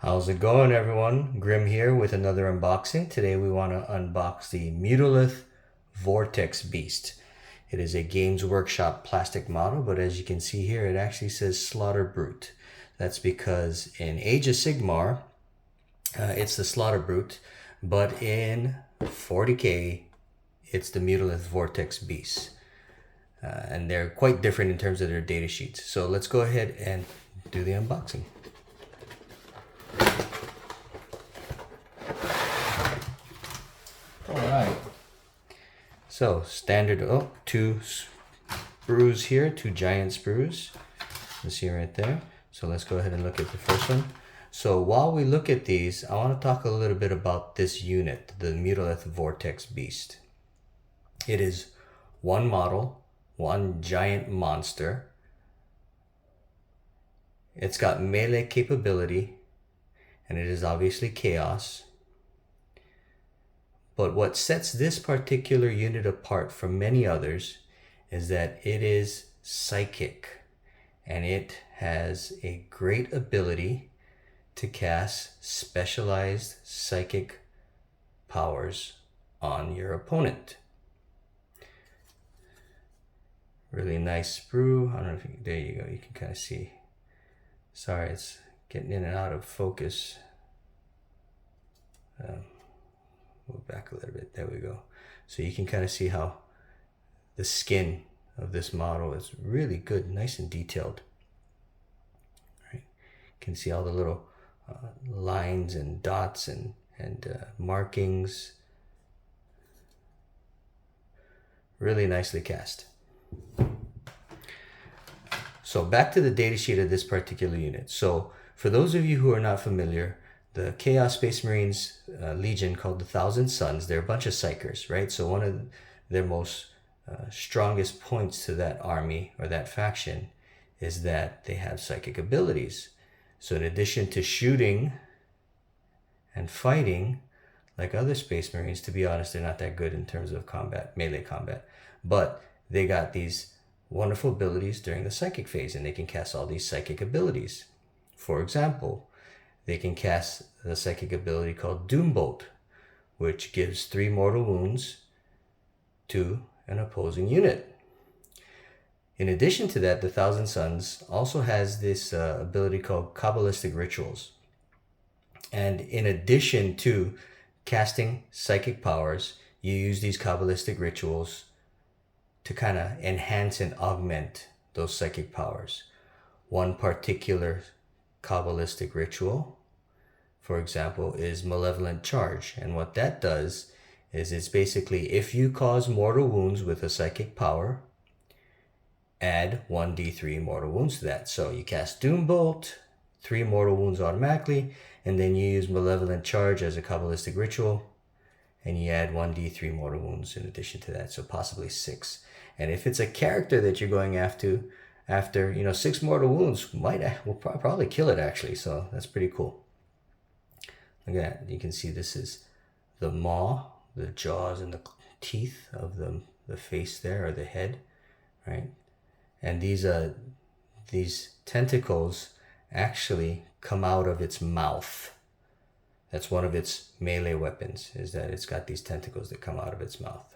How's it going, everyone? Grim here with another unboxing. Today we want to unbox the Mutalith Vortex Beast. It is a Games Workshop plastic model, but as you can see here, it actually says Slaughter Brute. That's because in Age of Sigmar, it's the Slaughter Brute, but in 40k, it's the Mutalith Vortex Beast. And they're quite different in terms of their data sheets. So let's go ahead and do the unboxing. Alright, so standard, two sprues here, two giant sprues. You see right there. So let's go ahead and look at the first one. So while we look at these, I want to talk a little bit about this unit, the Mutalith Vortex Beast. It is one model, one giant monster. It's got melee capability, and it is obviously chaos. But what sets this particular unit apart from many others is that it is psychic, and it has a great ability to cast specialized psychic powers on your opponent. Really nice sprue. I don't know if you, there you go, you can kind of see. Sorry, it's getting in and out of focus. Move back a little bit. There we go. So you can kind of see how the skin of this model is really good, nice and detailed. Right. You can see all the little lines and dots and markings. Really nicely cast. So back to the datasheet of this particular unit. So for those of you who are not familiar, the Chaos Space Marines Legion, called the Thousand Suns, they're a bunch of psychers, right? So one of their most strongest points to that army or that faction is that they have psychic abilities. So in addition to shooting and fighting like other Space Marines, to be honest, they're not that good in terms of combat, melee combat, but they got these wonderful abilities during the psychic phase, and they can cast all these psychic abilities. For example, they can cast the psychic ability called Doombolt, which gives 3 mortal wounds to an opposing unit. In addition to that, the Thousand Suns also has this ability called Kabbalistic Rituals. And in addition to casting psychic powers, you use these Kabbalistic Rituals to kind of enhance and augment those psychic powers. One particular Kabbalistic ritual, for example, is Malevolent Charge. And what that does is it's basically, if you cause mortal wounds with a psychic power, add 1d3 mortal wounds to that. So you cast Doombolt, 3 mortal wounds automatically, and then you use Malevolent Charge as a Kabbalistic ritual, and you add 1d3 mortal wounds in addition to that, so possibly 6. And if it's a character that you're going after, 6 mortal wounds will probably kill it, actually. So that's pretty cool. Look at that. You can see this is the maw, the jaws and the teeth of the face there, or the head, right? And these tentacles actually come out of its mouth. That's one of its melee weapons, is that it's got these tentacles that come out of its mouth.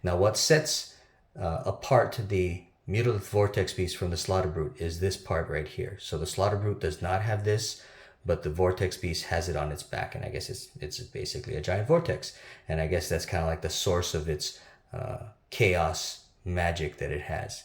Now, what sets apart the Mutalith Vortex Beast from the Slaughter Brute is this part right here. So the Slaughter Brute does not have this, but the Vortex Beast has it on its back, and I guess it's basically a giant vortex. And I guess that's kind of like the source of its chaos magic that it has.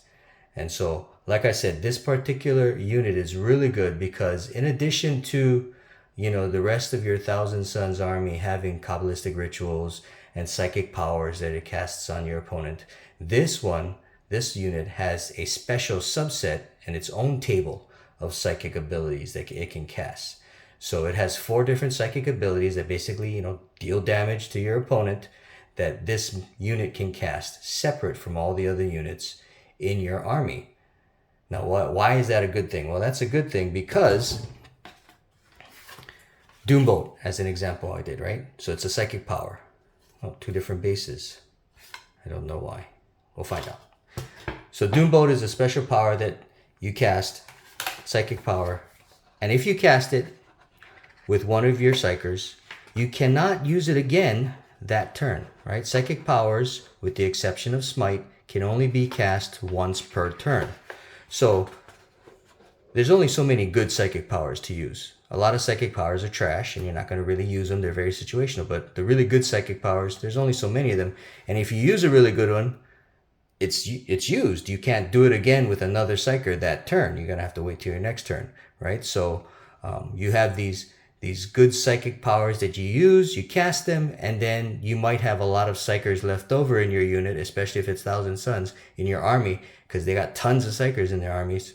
And so, like I said, this particular unit is really good because in addition to the rest of your Thousand Suns army having Kabbalistic rituals and psychic powers that it casts on your opponent, this unit has a special subset and its own table of psychic abilities that it can cast. So it has 4 different psychic abilities that basically, deal damage to your opponent that this unit can cast separate from all the other units in your army. Now, why is that a good thing? Well, that's a good thing because Doombolt, as an example, I did, right? So it's a psychic power. 2 different bases. I don't know why. We'll find out. So Doombolt is a special power that you cast, psychic power, and if you cast it with one of your psychers, you cannot use it again that turn, right? Psychic powers, with the exception of Smite, can only be cast once per turn. So there's only so many good psychic powers to use. A lot of psychic powers are trash and you're not going to really use them. They're very situational. But the really good psychic powers, there's only so many of them. And if you use a really good one, it's used. You can't do it again with another psyker that turn. You're going to have to wait till your next turn, right? So you have these good psychic powers that you use, you cast them, and then you might have a lot of psychers left over in your unit, especially if it's Thousand Suns in your army, because they got tons of psychers in their armies.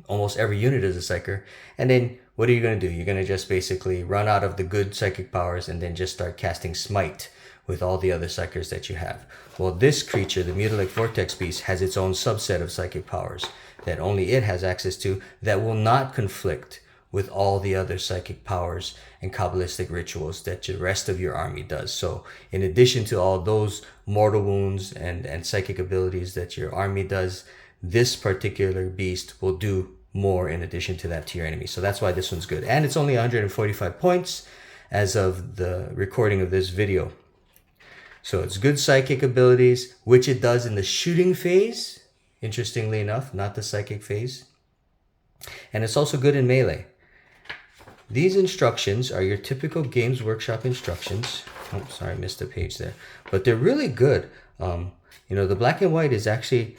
Almost every unit is a psyker. And then what are you going to do? You're going to just basically run out of the good psychic powers and then just start casting Smite with all the other psychers that you have. Well, this creature, the Mutalith Vortex Beast, has its own subset of psychic powers that only it has access to, that will not conflict with all the other psychic powers and Kabbalistic rituals that the rest of your army does. So in addition to all those mortal wounds and psychic abilities that your army does, this particular beast will do more in addition to that to your enemy. So that's why this one's good. And it's only 145 points as of the recording of this video. So it's good psychic abilities, which it does in the shooting phase, interestingly enough, not the psychic phase. And it's also good in melee. These instructions are your typical Games Workshop instructions. Oh, sorry, I missed a page there. But they're really good. The black and white is actually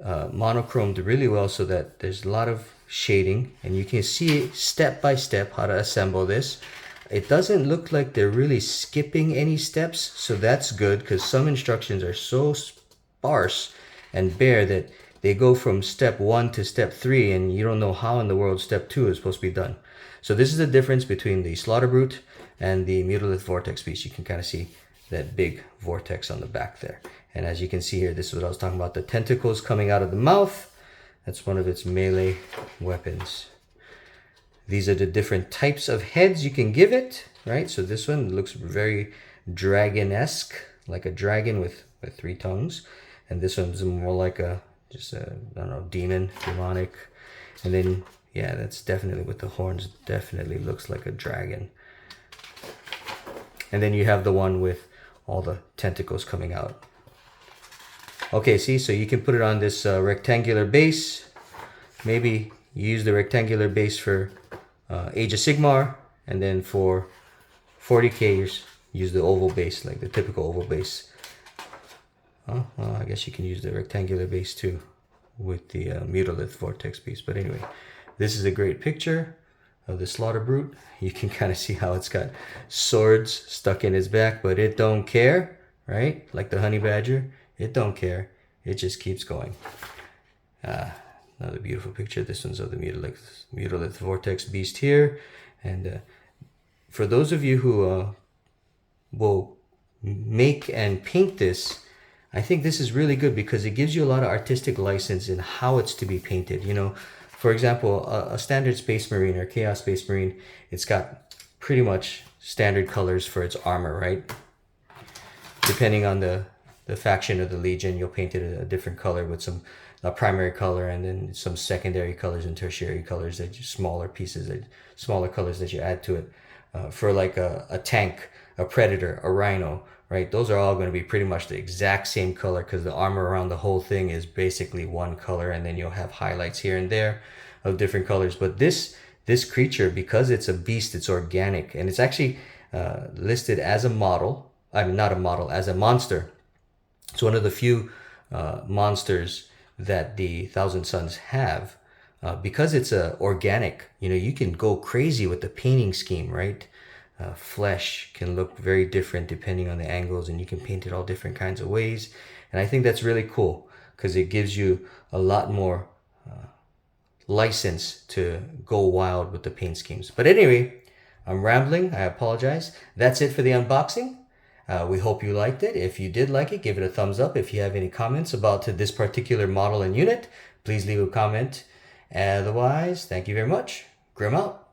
monochromed really well so that there's a lot of shading. And you can see step by step how to assemble this. It doesn't look like they're really skipping any steps. So that's good, because some instructions are so sparse and bare that they go from step 1 to step 3 and you don't know how in the world step 2 is supposed to be done. So this is the difference between the Slaughter Brute and the Mutalith Vortex Beast. You can kind of see that big vortex on the back there. And as you can see here, this is what I was talking about, the tentacles coming out of the mouth. That's one of its melee weapons. These are the different types of heads you can give it, right? So this one looks very dragon-esque, like a dragon with 3 tongues. And this one's more like I don't know, demonic. And then, yeah, that's definitely with the horns, definitely looks like a dragon. And then you have the one with all the tentacles coming out. Okay, see, so you can put it on this rectangular base. Maybe use the rectangular base for Age of Sigmar, and then for 40k, use the oval base, like the typical oval base. Well, I guess you can use the rectangular base too with the Mutalith Vortex Beast. But anyway, this is a great picture of the Slaughter Brute. You can kind of see how it's got swords stuck in its back, but it don't care, right? Like the honey badger, it don't care. It just keeps going. Another beautiful picture. This one's of the Mutalith Vortex Beast here. And for those of you who will make and paint this, I think this is really good because it gives you a lot of artistic license in how it's to be painted. For example, a standard Space Marine or Chaos Space Marine, it's got pretty much standard colors for its armor, right? Depending on the faction of the Legion, you'll paint it a different color with a primary color and then some secondary colors and tertiary colors, that smaller pieces, smaller colors that you add to it. For like a tank, a predator, a rhino, right? Those are all going to be pretty much the exact same color because the armor around the whole thing is basically one color, and then you'll have highlights here and there of different colors. But this creature, because it's a beast, it's organic, and it's actually listed as a model. Not a model, as a monster. It's one of the few monsters that the Thousand Suns have. Because it's organic, you can go crazy with the painting scheme, right? Flesh can look very different depending on the angles, and you can paint it all different kinds of ways. And I think that's really cool because it gives you a lot more license to go wild with the paint schemes. But anyway, I'm rambling. I apologize. That's it for the unboxing. We hope you liked it. If you did like it, give it a thumbs up. If you have any comments about this particular model and unit, please leave a comment. Otherwise, thank you very much. Grim out.